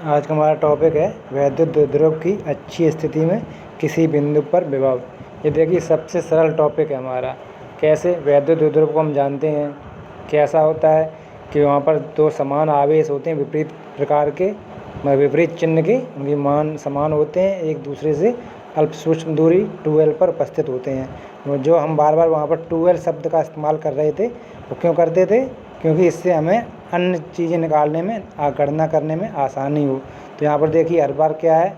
आज का हमारा टॉपिक है वैद्युत द्विध्रुव की अच्छी स्थिति में किसी बिंदु पर विभव। ये देखिए सबसे सरल टॉपिक है हमारा। कैसे वैद्युत द्विध्रुव को हम जानते हैं कैसा होता है कि वहाँ पर दो समान आवेश होते हैं विपरीत प्रकार के, विपरीत चिन्ह के, उनके मान समान होते हैं, एक दूसरे से अल्प सूक्ष्म दूरी 2L पर उपस्थित होते हैं। जो हम बार बार वहाँ पर 2L शब्द का इस्तेमाल कर रहे थे वो क्यों करते थे? क्योंकि इससे हमें अन्य चीज़ें निकालने में, गणना करने में आसानी हो। तो यहाँ पर देखिए हर बार क्या है,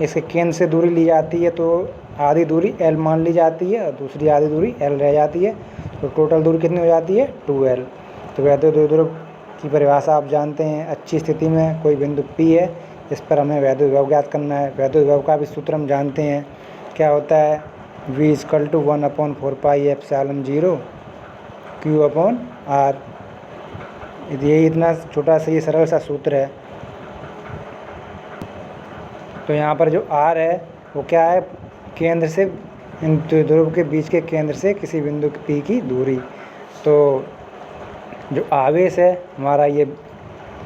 इसके केंद्र से दूरी ली जाती है तो आधी दूरी L मान ली जाती है और दूसरी आधी दूरी L रह जाती है, तो टोटल दूरी कितनी हो जाती है? 2L। तो वैद्युत द्विध्रुव की परिभाषा आप जानते हैं। अच्छी स्थिति में कोई बिंदु P है, इस पर हमें वैद्युत विभव ज्ञात करना है। वैद्युत विभव का भी सूत्र हम जानते हैं, क्या होता है? V = 1/4πε0 Q/R। यही इतना छोटा सा ये सरल सा सूत्र है। तो यहाँ पर जो R है वो क्या है? केंद्र से, इन द्विध्रुव के बीच के केंद्र से किसी बिंदु P की दूरी। तो जो आवेश है हमारा, ये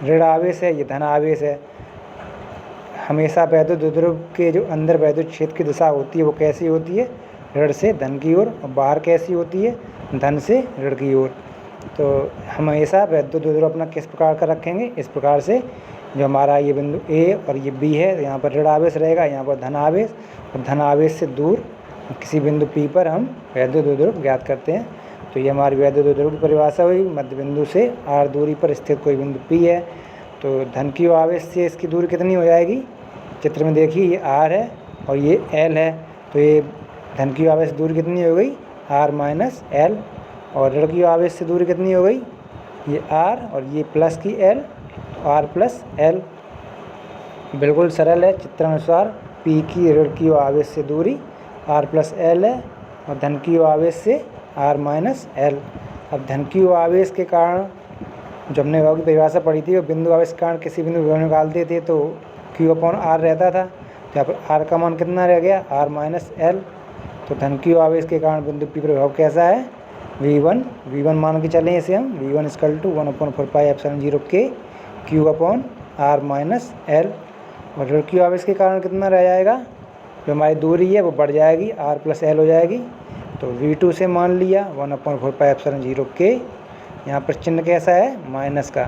ऋण आवेश है, ये धन आवेश है। हमेशा वैद्युत द्विध्रुव के जो अंदर वैद्युत क्षेत्र की दिशा होती है वो कैसी होती है? ऋण से धन की ओर, और बाहर कैसी होती है? धन से ऋण की ओर। तो हमेशा वैद्युत द्विध्रुव अपना किस प्रकार का रखेंगे? इस प्रकार से, जो हमारा ये बिंदु A और ये B है, यहाँ पर ऋण आवेश रहेगा, यहाँ पर धन आवेश, और धन आवेश से दूर किसी बिंदु P पर हम वैद्युत द्विध्रुव ज्ञात करते हैं। तो ये हमारी वैद्युत द्विध्रुव की परिभाषा हुई। मध्य बिंदु से R दूरी पर स्थित कोई बिंदु P है, तो धन की आवेश से इसकी दूरी कितनी हो जाएगी? चित्र में देखिए ये R है और ये L है, तो ये धन की आवेश दूरी कितनी हो गई? R - L। और ऋण की आवेश से दूरी कितनी हो गई? ये R और ये प्लस की L, तो R + L। बिल्कुल सरल है। चित्रानुसार P की ऋण की आवेश से दूरी R + L है और धन की आवेश से R - L। अब धन की आवेश के कारण, जब हमने विभव की परिभाषा पढ़ी थी, वो बिंदु आवेश के कारण किसी बिंदु विभव निकालते थे तो Q/R रहता था। यहाँ पर R का मान कितना रह गया? R - L। तो धन की आवेश के कारण बिंदु P पर विभव कैसा है? V1 मान के चलें इसे हम। V1 = 1/4πε0 K Q/R - L। और ऋण की आवेश के कारण कितना रह जाएगा? जो हमारी दूरी है वो बढ़ जाएगी, R + L हो जाएगी। तो V2 से मान लिया 1/4πε0 K। यहाँ पर चिन्ह कैसा है? माइनस का,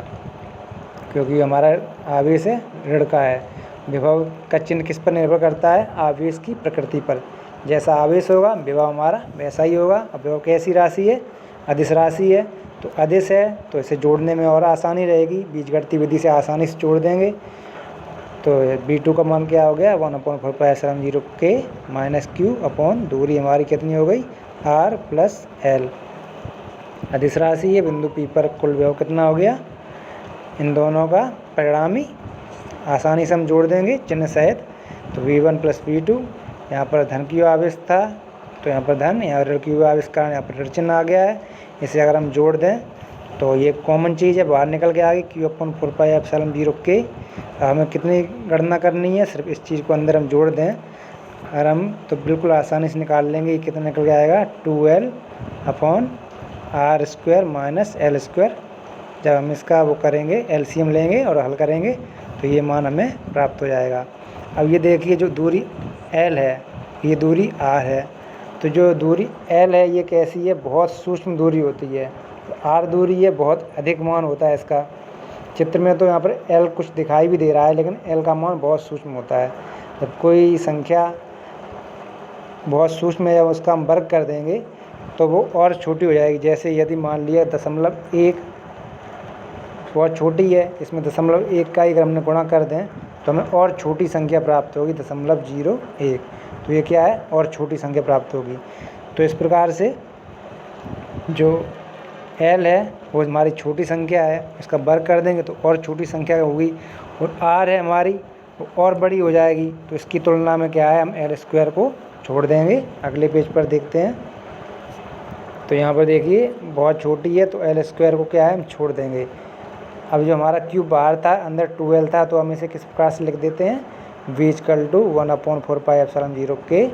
क्योंकि हमारा आवेश है ऋण का है। विभव का चिन्ह किस पर निर्भर करता है? आवेश की प्रकृति पर। जैसा आवेश होगा विभव हमारा वैसा ही होगा। अब विभव कैसी राशि है? अदिश राशि है। तो अदिश है तो इसे जोड़ने में और आसानी रहेगी, बीजगणितीय विधि से आसानी से जोड़ देंगे। तो V2 का मान क्या हो गया? 1/4πε0 K - Q/ दूरी हमारी कितनी हो गई? R + L। अदिश राशि है, बिंदु P पर कुल विभव कितना हो गया? इन दोनों का परिणामी आसानी से हम जोड़ देंगे चिन्ह सहित। तो V1 + V2, यहाँ पर धन की आवेश था तो यहाँ पर धन, यहाँ ऋण की आवेश का यहाँ पर ऋण चिन्ह आ गया है। इसे अगर हम जोड़ दें तो ये कॉमन चीज़ है, बाहर निकल के आ गई Q/4πε0 K। हमें कितनी गणना करनी है? सिर्फ इस चीज़ को अंदर हम जोड़ दें अगर हम, तो बिल्कुल आसानी से निकाल लेंगे। कितना निकल के आएगा? 2L/R² - L²। जब हम इसका वो करेंगे, LCM लेंगे और हल करेंगे तो ये मान हमें प्राप्त हो जाएगा। अब ये देखिए जो दूरी L है, ये दूरी R है। तो जो दूरी L है ये कैसी है? बहुत सूक्ष्म दूरी होती है। तो R दूरी है, बहुत अधिक मान होता है इसका। चित्र में तो यहाँ पर L कुछ दिखाई भी दे रहा है, लेकिन L का मान बहुत सूक्ष्म होता है। जब कोई संख्या बहुत सूक्ष्म है, जब उसका हम वर्ग कर देंगे तो वो और छोटी हो जाएगी। जैसे यदि मान लिया 0.1 बहुत छोटी है, इसमें 0.1 का ही अगर हमने गुणा कर दें तो हमें और छोटी संख्या प्राप्त होगी, 0.01। तो ये क्या है? और छोटी संख्या प्राप्त होगी। तो इस प्रकार से जो L है वो हमारी छोटी संख्या है, इसका वर्ग कर देंगे तो और छोटी संख्या होगी। और R है हमारी वो और बड़ी हो जाएगी। तो इसकी तुलना में क्या है? हम L² को छोड़ देंगे। अगले पेज पर देखते हैं। तो यहाँ पर देखिए बहुत छोटी है तो L² को क्या है? हम छोड़ देंगे। अब जो हमारा Q बाहर था, अंदर 2L था, तो हम इसे किस प्रकार से लिख देते हैं? V = 1/4πε0 K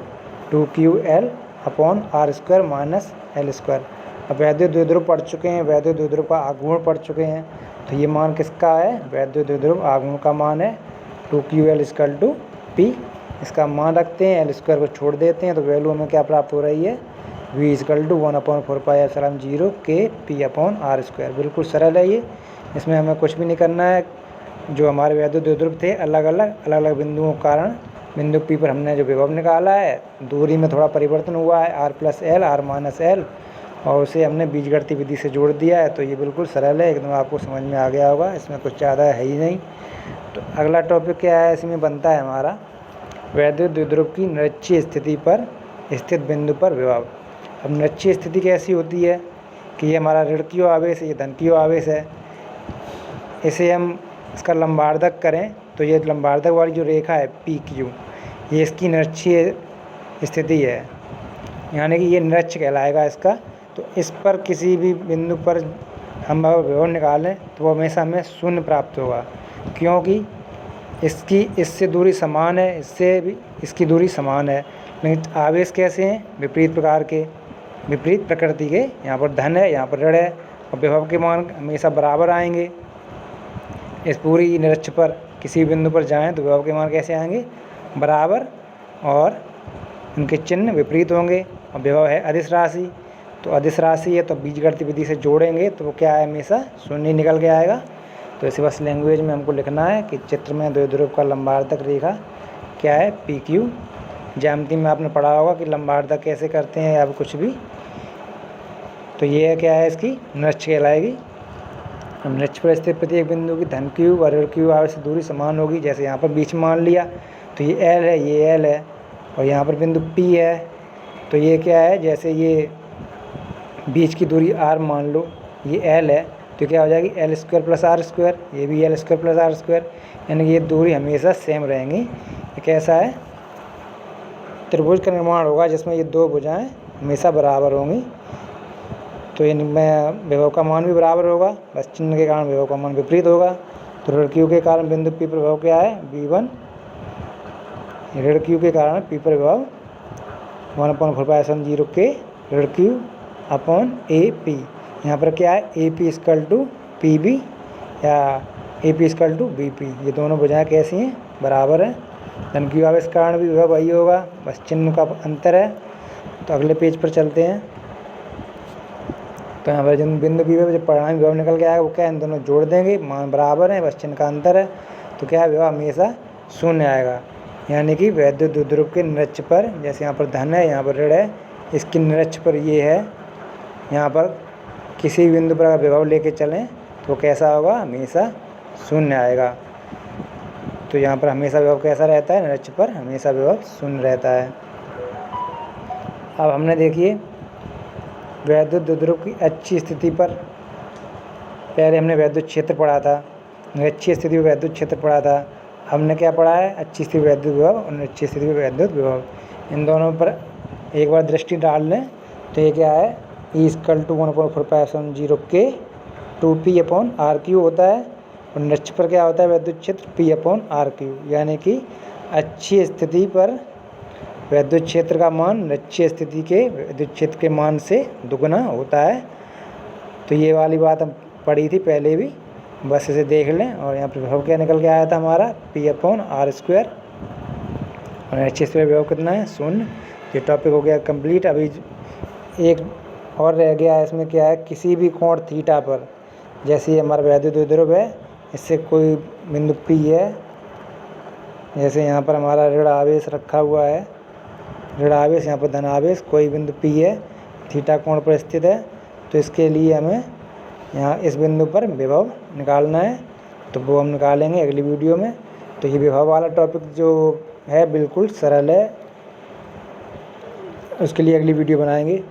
2QL/R² - L²। अब वैद्युत द्विध्रुव पढ़ चुके हैं, वैद्युत द्विध्रुव का आघूर्ण पढ़ चुके हैं। तो ये मान किसका है, वैद्युत द्विध्रुव आघूर्ण का मान है 2QL = P। इसका मान रखते हैं, L² को छोड़ देते हैं, तो वैल्यू हमें क्या प्राप्त हो रही है, V = 1/4πε0 Kp/r²। बिल्कुल सरल है ये, इसमें हमें कुछ भी नहीं करना है। जो हमारे वैद्युत द्विध्रुव थे अलग अलग बिंदुओं के कारण बिंदु P पर हमने जो विभव निकाला है, दूरी में थोड़ा परिवर्तन हुआ है, r + l r - l, और उसे हमने बीजगणितीय विधि से जोड़ दिया है। तो ये बिल्कुल सरल है, एकदम आपको समझ में आ गया होगा, इसमें कुछ ज़्यादा है ही नहीं। तो अगला टॉपिक क्या है, इसमें बनता है हमारा वैद्युत द्विध्रुव की निरक्षीय स्थिति पर स्थित बिंदु पर विभव। अब निरक्षीय स्थिति कैसी होती है कि ये हमारा ऋणकीय आवेश है, ये धनकीय आवेश है। इसे हम इसका लंबार्धक करें तो ये लंबार्धक वाली जो रेखा है PQ, ये इसकी निरक्षीय स्थिति है, यानी कि ये निरक्ष कहलाएगा इसका। तो इस पर किसी भी बिंदु पर हम अगर विभव निकालें तो वो हमेशा हमें शून्य प्राप्त होगा, क्योंकि इससे दूरी समान है, इससे भी इसकी दूरी समान है। लेकिन आवेश कैसे हैं, विपरीत प्रकृति के। यहाँ पर धन है, यहाँ पर ऋण है, और विभव के मान हमेशा बराबर आएंगे। इस पूरी निरक्ष पर किसी बिंदु पर जाएं तो विभव के मान कैसे आएंगे, बराबर, और इनके चिन्ह विपरीत होंगे। और विभव है अदिश राशि, तो अदिश राशि है तो बीजगणितीय विधि से जोड़ेंगे तो वो क्या है, हमेशा शून्य निकल के आएगा। तो इसे बस लैंग्वेज में हमको लिखना है कि चित्र में द्विध्रुव का लंबार्धक रेखा क्या है, PQ। ज्यामिति में आपने पढ़ा होगा कि लंबार्धक कैसे करते हैं या कुछ भी। तो ये क्या है, इसकी निरक्ष कहलाएगी। हम निरक्ष पर स्थित प्रत्येक बिंदु की धन Q और ऋण Q आवेश से दूरी समान होगी। जैसे यहाँ पर बीच मान लिया तो ये L है, ये L है, और यहाँ पर बिंदु P है तो ये क्या है, जैसे ये बीच की दूरी R मान लो, ये L है, तो क्या हो जाएगी L² + r², ये भी L² + r², यानी कि ये दूरी हमेशा सेम रहेंगी। ये कैसा है, त्रिभुज का निर्माण होगा जिसमें ये दो भुजाएं हमेशा बराबर होंगी। तो इनमें विभव का मान भी बराबर होगा, बस चिन्ह के कारण विभव का मान विपरीत होगा। तो ऋण Q के कारण बिंदु P पर विभव क्या है, V1। ऋण Q के कारण P पर विभव 1/4πε0 K ऋण Q/AP। यहाँ पर क्या है, AP = PB या AP = BP। ये दोनों भुजाएं कैसी हैं, बराबर हैं। धन Q आवेश के कारण भी विभव वही होगा, बस चिन्ह का अंतर है। तो अगले पेज पर चलते हैं। तो यहाँ पर जिन बिंदु P पर जब परिणामी विभव निकल के आएगा वो क्या है, इन दोनों जोड़ देंगे, मान बराबर है, बस चिन्ह का अंतर है। तो क्या है, विभव हमेशा शून्य आएगा। यानी कि वैद्युत द्विध्रुव के निरक्ष पर, जैसे यहाँ पर धन है, यहाँ पर ऋण है, इसकी निरक्ष पर ये है, यहाँ पर किसी भी बिंदु पर अगर विभव लेके चलें तो कैसा होगा, हमेशा शून्य आएगा। तो यहाँ पर हमेशा विभव कैसा रहता है, निरक्ष पर हमेशा विभव शून्य रहता है। अब हमने देखिए वैद्युत द्विध्रुव की अच्छी स्थिति पर, पहले हमने वैद्युत क्षेत्र पढ़ा था, निरक्षीय स्थिति में वैद्युत क्षेत्र पढ़ा था। हमने क्या पढ़ा है, अच्छी स्थिति वैद्युत विभव और निरक्षीय स्थिति में वैद्युत विभव। इन दोनों पर एक बार दृष्टि डाल लें तो ये क्या है, E = 1/4πε0 K 2P/r³ होता है, और निरक्ष पर क्या होता है, वैद्युत क्षेत्र P/r³। यानी कि अच्छी स्थिति पर वैद्युत क्षेत्र का मान निरक्षीय स्थिति के वैद्युत क्षेत्र के मान से दुगुना होता है। तो ये वाली बात हम पढ़ी थी पहले भी, बस इसे देख लें। और यहाँ पर विभव क्या निकल के आया था हमारा, P/r², और निरक्षीय स्थिति विभव कितना है, शून्य। ये टॉपिक हो गया कंप्लीट। अभी एक और रह गया है, इसमें क्या है, किसी भी कोण थीटा पर, जैसे ये हमारा वैद्युत द्विध्रुव है, इससे कोई बिंदु P है, जैसे यहाँ पर हमारा ऋण आवेश रखा हुआ है, ऋण आवेश, यहाँ पर धन आवेश, कोई बिंदु P है, थीटा कोण पर स्थित है। तो इसके लिए हमें यहाँ इस बिंदु पर विभव निकालना है, तो वो हम निकालेंगे अगली वीडियो में। तो ये विभव वाला टॉपिक जो है बिल्कुल सरल है, उसके लिए अगली वीडियो बनाएंगे।